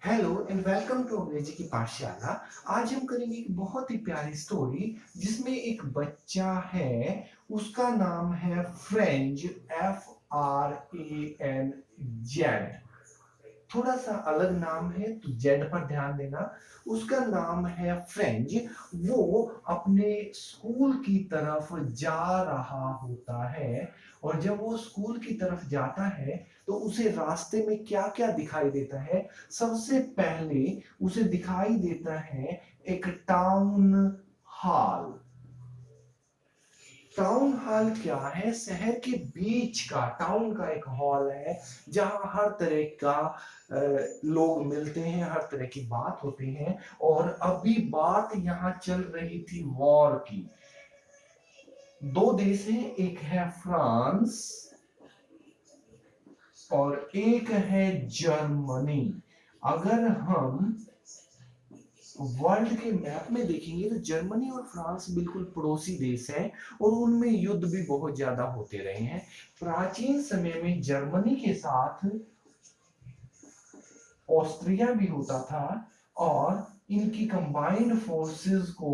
Hello and welcome to अंग्रेजी की पाठशाला। आज हम करेंगे एक बहुत ही प्यारी स्टोरी जिसमें एक बच्चा है। उसका नाम है फ्रेंच, FRAN, थोड़ा सा अलग नाम है तो जेड पर ध्यान देना। उसका नाम है फ्रेंच। वो अपने स्कूल की तरफ जा रहा होता है और जब वो स्कूल की तरफ जाता है तो उसे रास्ते में क्या क्या दिखाई देता है। सबसे पहले उसे दिखाई देता है एक टाउन हॉल। टाउन हॉल क्या है? शहर के बीच का टाउन का एक हॉल है जहां हर तरह का लोग मिलते हैं, हर तरह की बात होती है। और अभी बात यहाँ चल रही थी वॉर की। दो देश हैं, एक है फ्रांस और एक है जर्मनी। अगर हम वर्ल्ड के मैप में देखेंगे तो जर्मनी और फ्रांस बिल्कुल पड़ोसी देश हैं और उनमें युद्ध भी बहुत ज्यादा होते रहे हैं। प्राचीन समय में जर्मनी के साथ ऑस्ट्रिया भी होता था और इनकी कंबाइंड फोर्सेस को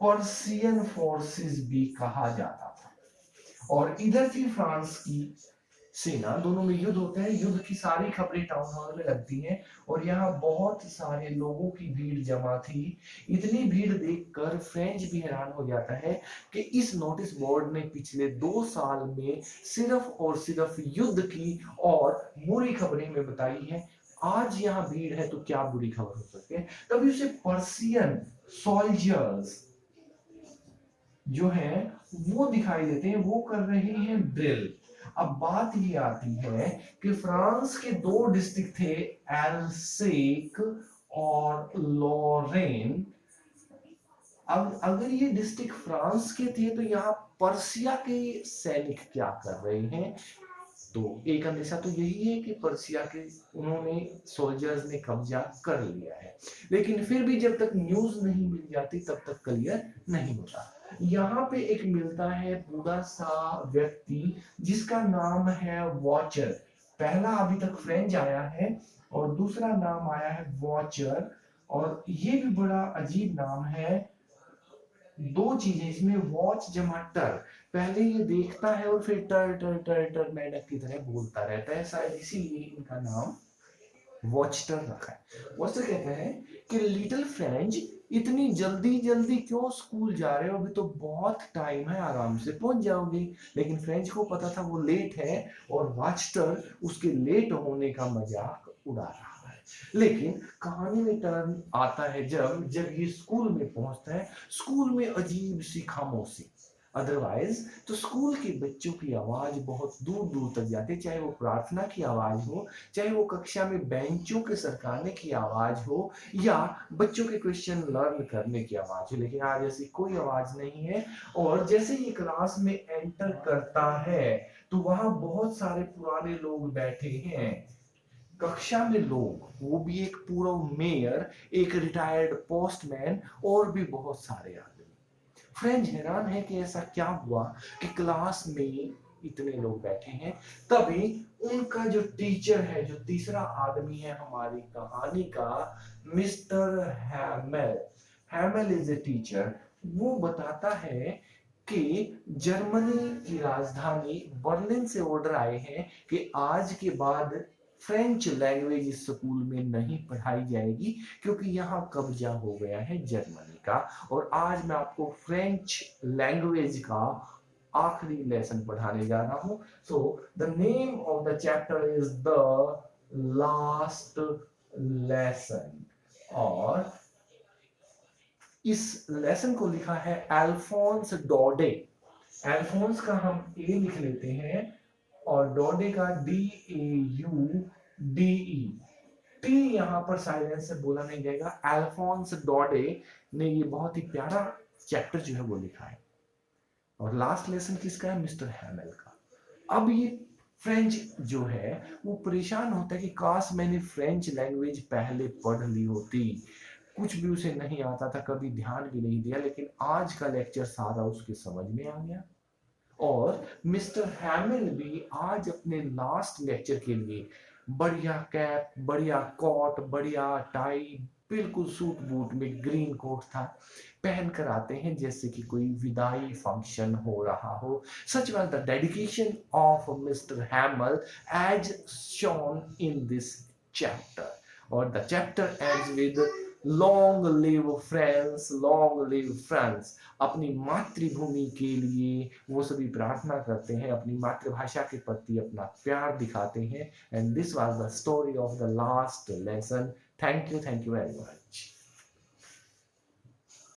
पर्शियन फोर्सेस भी कहा जाता था। और इधर थी फ्रांस की सेना। दोनों में युद्ध होता है। युद्ध की सारी खबरें टाउन हॉल में लगती हैं और यहाँ बहुत सारे लोगों की भीड़ जमा थी। इतनी भीड़ देखकर फ्रेंच भी हैरान हो जाता है कि इस नोटिस बोर्ड ने पिछले 2 साल में सिर्फ और सिर्फ युद्ध की और बुरी खबरें में बताई है। आज यहाँ भीड़ है तो क्या बुरी खबर हो सकती है। तभी उसे पर्सियन सोल्जर्स जो है वो दिखाई देते हैं। वो कर रहे हैं ड्रिल। अब बात ये आती है कि फ्रांस के दो डिस्ट्रिक्ट थे, एल्सेक और लॉरेन। अब अगर ये डिस्ट्रिक्ट फ्रांस के थे तो यहाँ पर्सिया के सैनिक क्या कर रहे हैं? तो एक अंदेशा तो यही है कि पर्सिया के उन्होंने सोल्जर्स ने कब्जा कर लिया है। लेकिन फिर भी जब तक न्यूज नहीं मिल जाती तब तक क्लियर नहीं होता। यहाँ पे एक मिलता है बूढ़ा सा व्यक्ति जिसका नाम है वॉचर। पहला अभी तक फ्रेंच आया है और दूसरा नाम आया है वॉचर। और ये भी बड़ा अजीब नाम है। दो चीजें इसमें, वॉच जमा टर। पहले ये देखता है और फिर टर टर टर टर मेंढक की तरह बोलता रहता है। शायद इसीलिए इनका नाम वॉचटर रखा है। वॉचटर कहते हैं कि लिटिल फ्रेंच, इतनी जल्दी जल्दी क्यों स्कूल जा रहे हो? अभी तो बहुत टाइम है, आराम से पहुंच जाओगे। लेकिन फ्रेंच को पता था वो लेट है और वॉचटर उसके लेट होने का मजाक उड़ा रहा है। लेकिन कहानी में टर्न आता है जब जब ये स्कूल में पहुंचता है। स्कूल में अजीब सी खामोशी। अदरवाइज तो स्कूल के बच्चों की आवाज बहुत दूर दूर तक जाती है, चाहे वो प्रार्थना की आवाज हो, चाहे वो कक्षा में बेंचों के सरकाने की आवाज हो या बच्चों के क्वेश्चन लर्न करने की आवाज हो। लेकिन आज ऐसी कोई आवाज नहीं है। और जैसे ही क्लास में एंटर करता है तो वहां बहुत सारे पुराने लोग बैठे हैं। कक्षा में लोग, वो भी एक पूर्व मेयर, एक रिटायर्ड पोस्टमैन और भी बहुत सारे आदमी। फ्रेंच हैरान है कि ऐसा क्या हुआ कि क्लास में इतने लोग बैठे हैं। तभी उनका जो टीचर है, जो तीसरा आदमी है हमारी कहानी का, mister Hamel, Hamel is a teacher. वो बताता है कि जर्मनी की राजधानी बर्लिन से ऑर्डर आए हैं कि आज के बाद फ्रेंच लैंग्वेज इस स्कूल में नहीं पढ़ाई जाएगी क्योंकि यहाँ कब्जा हो गया है जर्मनी का। और आज मैं आपको फ्रेंच लैंग्वेज का आखिरी लेसन पढ़ाने जा रहा हूं। So the name of the chapter is the last lesson. और इस लेसन को लिखा है अल्फोंस डोडे। अल्फोंस का हम ए लिख लेते हैं और डोडे का DAUDE। टी यहाँ पर साइलेंस से बोला नहीं जाएगा। अल्फोंस डोडे ने ये बहुत ही प्यारा चैप्टर जो है वो लिखा है। और लास्ट लेसन किसका है? मिस्टर हैमेल का। अब ये फ्रेंच जो है वो परेशान होता है कि काश मैंने फ्रेंच लैंग्वेज पहले पढ़ ली होती। कुछ भी उसे नहीं आता था, कभी ध्यान भी नहीं दिया, लेकिन आज का लेक्चर सारा उसके समझ में आ गया। और मिस्टर हैमिल भी आज अपने लास्ट लेक्चर के लिए बढ़िया कैप, बढ़िया कोट, बढ़िया टाई, बिल्कुल सूट बूट में, ग्रीन कोट था, पहन कर आते हैं जैसे कि कोई विदाई फंक्शन हो रहा हो. Such was the dedication of Mr. Hamill as shown in this chapter. और the chapter ends with long live France, long live France. अपनी मातृभूमि के लिए वो सभी प्रार्थना करते हैं, अपनी मातृभाषा के प्रति अपना प्यार दिखाते हैं. And this was the story of the last lesson. Thank you very much.